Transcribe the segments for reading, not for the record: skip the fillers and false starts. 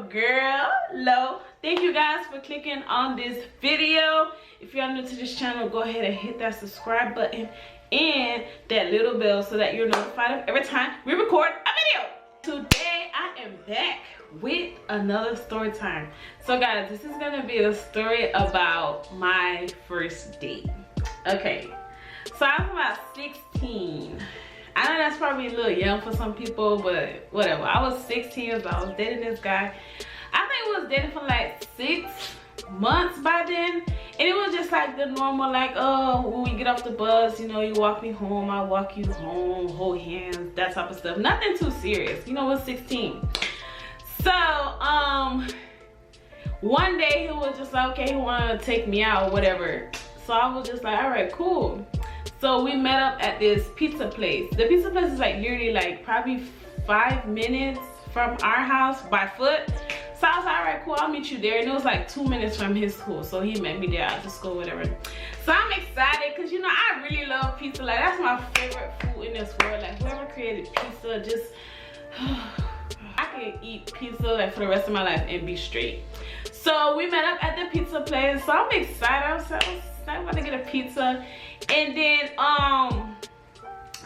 Girl Lo. Thank you guys for clicking on this video. If you're new to this channel, go ahead and hit that subscribe button and that little bell so that you're notified of every time we record a video. Today I am back with another story time. So guys, this is gonna be a story about my first date. Okay, so I was about 16. I know that's probably a little young for some people, but whatever. I was 16 years old. I was dating this guy. I think we was dating for like 6 months by then. And it was just like the normal, like, oh, when we get off the bus, you know, you walk me home, I walk you home, hold hands, that type of stuff. Nothing too serious. You know, we're 16. So, one day he was just like, okay, he wanted to take me out or whatever. So I was just like, all right, cool. So we met up at this pizza place. The pizza place is like literally like probably 5 minutes from our house by foot. So I was like, all right, cool, I'll meet you there. And it was like 2 minutes from his school. So he met me there at the school, whatever. So I'm excited because, you know, I really love pizza. Like, that's my favorite food in this world. Like, whoever created pizza, just, I can eat pizza like for the rest of my life and be straight. So we met up at the pizza place. So I'm excited. I'm about to get a pizza. And then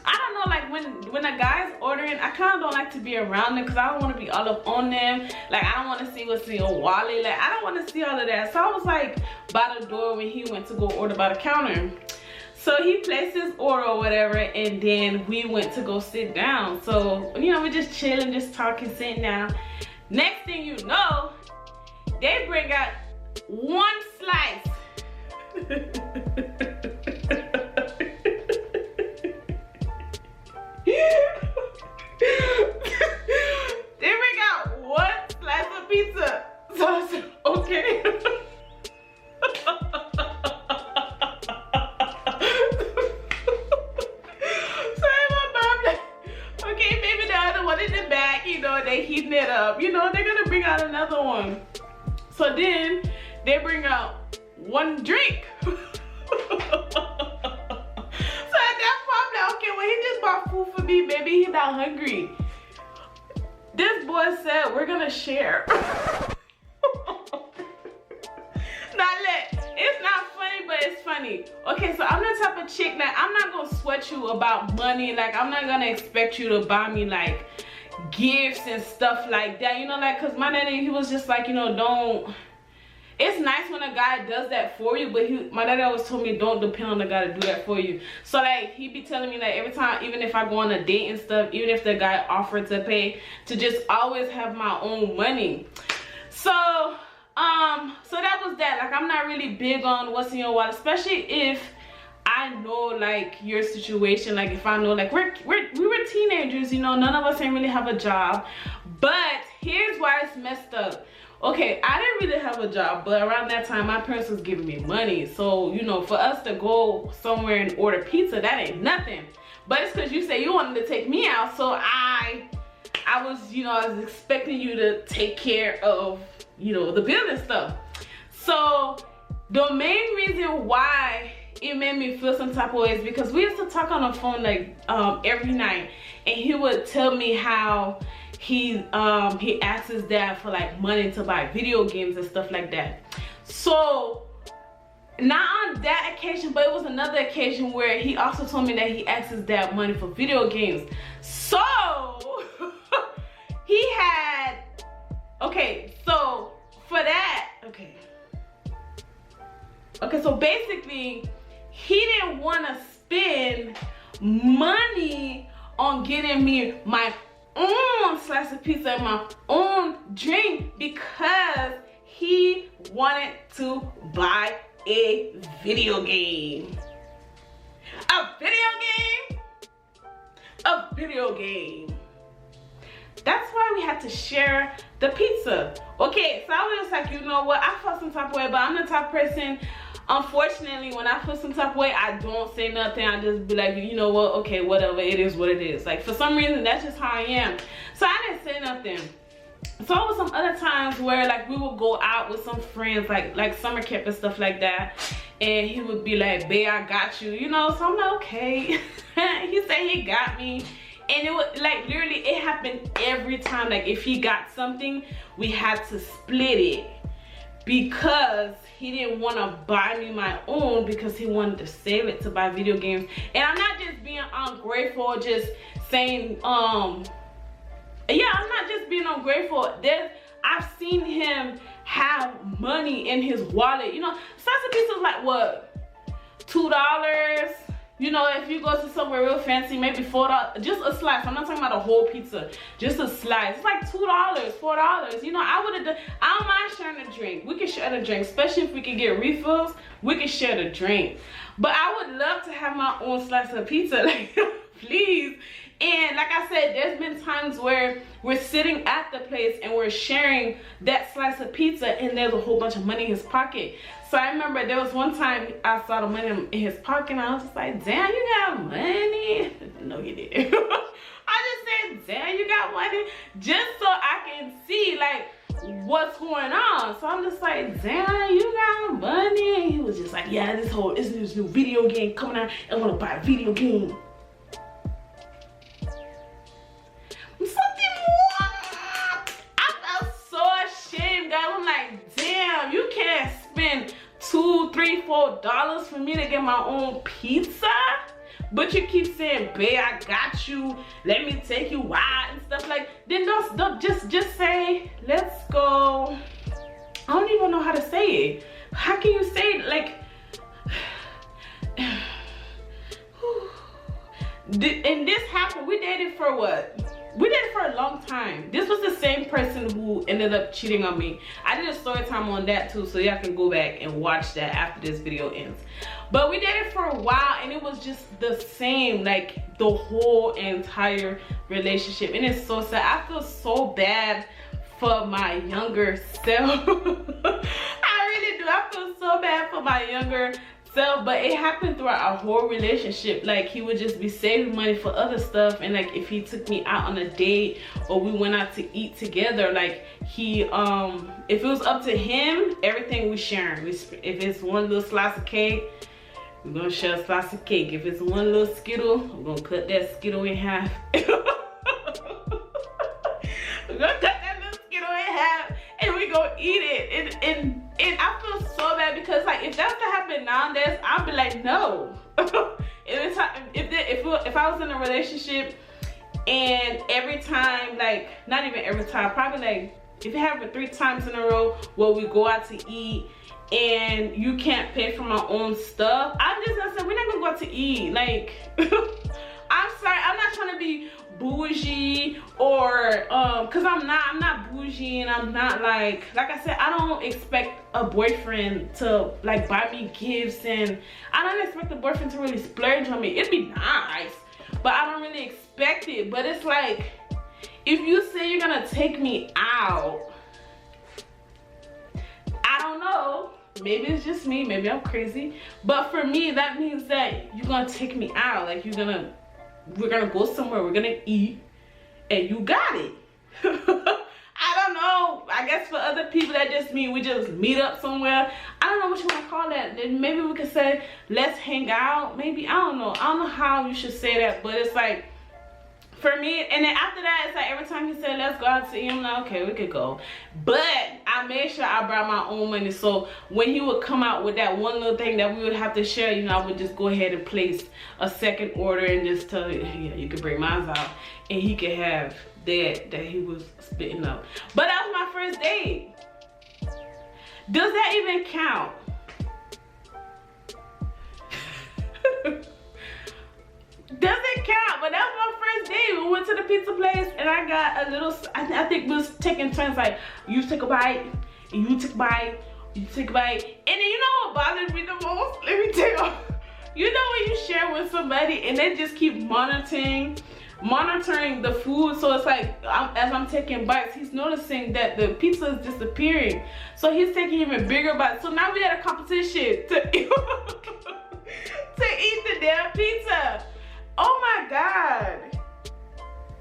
I don't know, like when a guy's ordering, I kind of don't like to be around them because I don't want to be all up on them. Like, I don't want to see what's in your wallet. Like, I don't want to see all of that. So I was like by the door when he went to go order by the counter. So he placed his order or whatever, and then we went to go sit down. So, you know, we're just chilling, just talking, sitting down. Next thing you know, they bring out one slice. They bring out one slice of pizza. So I said, okay. So my mom like, okay, maybe the other one in the back, you know, they heating it up. You know, they're gonna bring out another one. So then they bring out one drink. So at that point, I'm like, okay, well, he just bought food for me. Maybe he's not hungry. This boy said, we're gonna share. Now look, it's not funny, but it's funny. Okay, so I'm the type of chick that I'm not gonna sweat you about money. Like, I'm not gonna expect you to buy me like gifts and stuff like that. You know, like, cause my daddy, he was just like, you know, don't. It's nice when a guy does that for you, but my daddy always told me don't depend on the guy to do that for you. So like, he be telling me like every time, even if I go on a date and stuff, even if the guy offered to pay, to just always have my own money. So so that was that. Like, I'm not really big on what's in your wallet, especially if I know like your situation. Like, if I know like we were teenagers, you know, none of us ain't really have a job. But here's why it's messed up. Okay, I didn't really have a job, but around that time, my parents was giving me money. So, you know, for us to go somewhere and order pizza, that ain't nothing. But it's because you say you wanted to take me out, so I was, you know, I was expecting you to take care of, you know, the bill and stuff. So, the main reason why it made me feel some type of way is because we used to talk on the phone like every night, and he would tell me how he asked his dad for like money to buy video games and stuff like that. So not on that occasion, but it was another occasion where he also told me that he asked his dad money for video games. So he had, okay, so for that, okay, so basically he didn't want to spend money on getting me my own slice of pizza and my own drink because he wanted to buy a video game. A video game? A video game. that's why we had to share the pizza. Okay, so I was just like, you know what, I felt some type of way, but I'm the type of person, unfortunately, when I feel some type of way, I don't say nothing. I just be like, you know what, okay, whatever, it is what it is. Like, for some reason, that's just how I am. So I didn't say nothing. So it was some other times where like we would go out with some friends, like summer camp and stuff like that, and he would be like, babe, I got you, you know. So I'm like, okay. He said he got me, and it was like literally it happened every time. Like if he got something, we had to split it because he didn't want to buy me my own because he wanted to save it to buy video games. And I'm not just being ungrateful, just saying yeah, I'm not just being ungrateful. I've seen him have money in his wallet. You know, slice of pizza is like what, $2? You know, if you go to somewhere real fancy, maybe $4. Just a slice. I'm not talking about a whole pizza. Just a slice. It's like $2, $4. You know, I would have done. I don't mind sharing a drink. We can share the drink, especially if we can get refills. We can share the drink. But I would love to have my own slice of pizza. Like, please. And like I said, there's been times where we're sitting at the place and we're sharing that slice of pizza and there's a whole bunch of money in his pocket. So I remember there was one time I saw the money in his pocket and I was just like, damn, you got money? No, you didn't. I just said, damn, you got money? Just so I can see like what's going on. So I'm just like, damn, you got money? And he was just like, yeah, this new video game coming out. I want to buy a video game. I'm like, damn, you can't spend $2, $3, $4 for me to get my own pizza, but you keep saying, babe, I got you, let me take you out and stuff. Like, then don't just say, let's go. I don't even know how to say it. How can you say it? Like, and this happened, we dated for what? We did it for a long time. This was the same person who ended up cheating on me. I did a story time on that too, so y'all can go back and watch that after this video ends. But we did it for a while and it was just the same, like the whole entire relationship. And it's so sad. I feel so bad for my younger self. I really do. I feel so bad for my younger self, but it happened throughout our whole relationship. Like, he would just be saving money for other stuff, and like if he took me out on a date or we went out to eat together, like he if it was up to him, everything we sharing. If it's one little slice of cake, we're gonna share a slice of cake. If it's one little Skittle, we're gonna cut that Skittle in half. We're gonna cut that little Skittle in half and we gonna eat it. And I feel so bad because like if that's to happen nowadays, I'll be like, no. If I was in a relationship and every time, like not even every time, probably like if it happened 3 times in a row where we go out to eat and you can't pay for my own stuff, I'm just gonna say we're not gonna go out to eat. Like I'm sorry, I'm not trying to be bougie or cause I'm not bougie, and I'm not like I said, I don't expect a boyfriend to like buy me gifts, and I don't expect a boyfriend to really splurge on me. It'd be nice, but I don't really expect it. But it's like, if you say you're gonna take me out, I don't know, maybe it's just me, maybe I'm crazy, but for me that means that you're gonna take me out, like we're gonna go somewhere, we're gonna eat, and you got it. I don't know, I guess for other people that just mean we just meet up somewhere. I don't know what you want to call that. Then maybe we could say let's hang out, maybe. I don't know how you should say that, but it's like for me. And then after that, it's like every time he said let's go out to eat, I'm like, okay, we could go, but I made sure I brought my own money. So when he would come out with that one little thing that we would have to share, you know, I would just go ahead and place a second order and just tell you, yeah, you can bring mine out, and he could have that he was spitting up. But that was my first date. Does that even count? Doesn't count. But that was my first date. We went to the pizza place and I got a little, I think we was taking turns, like you take a bite and you take a bite, you take a bite. And then you know what bothers me the most? Let me tell you. You know when you share with somebody and they just keep monitoring monitoring the food. So it's like as I'm taking bites, he's noticing that the pizza is disappearing. So he's taking even bigger bites. So now we had a competition to eat the damn pizza. Oh my God.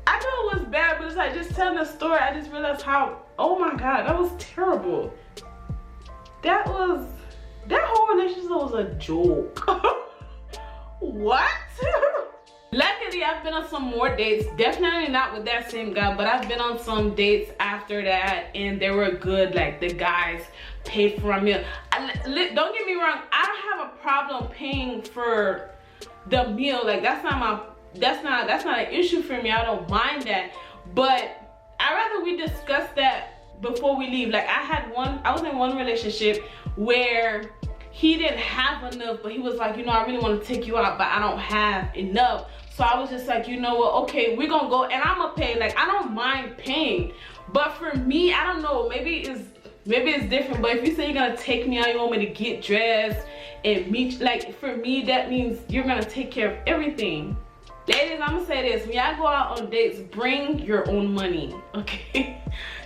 I know it was bad, but it's like just telling the story, I just realized how, oh my God, that was terrible. That whole relationship was a joke. What? Luckily, I've been on some more dates. Definitely not with that same guy, but I've been on some dates after that, and they were good. Like, the guys paid for a meal. Don't get me wrong, I don't have a problem paying for the meal. Like, that's not an issue for me. I don't mind that. But I'd rather we discuss that before we leave. Like, I was in one relationship where he didn't have enough, but he was like, you know, I really want to take you out, but I don't have enough. So I was just like, you know what, okay, we're gonna go and I'm gonna pay. Like, I don't mind paying, but for me, I don't know, maybe it's different. But if you say you're gonna take me out, you want me to get dressed and meet, like, for me, that means you're gonna take care of everything. Ladies, I'm gonna say this, when y'all go out on dates, bring your own money, okay?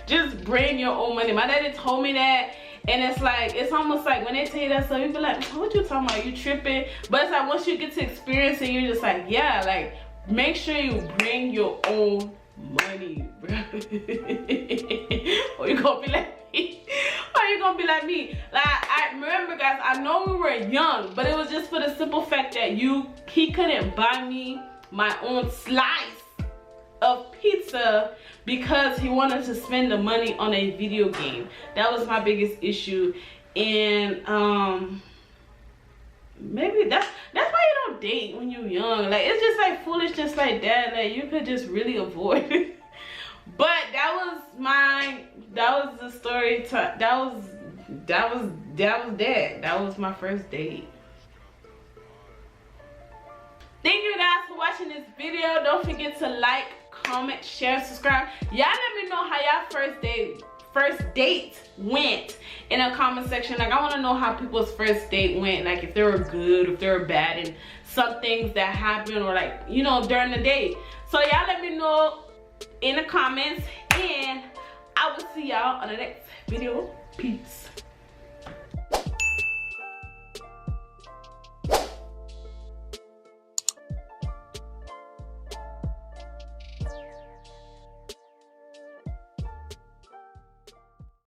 Just bring your own money. My daddy told me that. And it's like, it's almost like when they tell you that stuff, you be like, what you talking about? You tripping? But it's like once you get to experience it, you're just like, yeah, like, make sure you bring your own money, bro. Or you gonna be like me. Or you gonna be like me. Like, I remember, guys, I know we were young, but it was just for the simple fact that he couldn't buy me my own slice of pizza because he wanted to spend the money on a video game. That was my biggest issue. And maybe that's why you don't date when you're young. Like, it's just like foolishness like that. Like, you could just really avoid it. But that was the story. That was my first date. Thank you guys for watching this video. Don't forget to like, comment, share, subscribe. Y'all let me know how y'all first date went in a comment section. Like, I want to know how people's first date went. Like, if they were good, if they were bad, and some things that happened, or like, you know, during the date. So y'all let me know in the comments, and I will see y'all on the next video. Peace.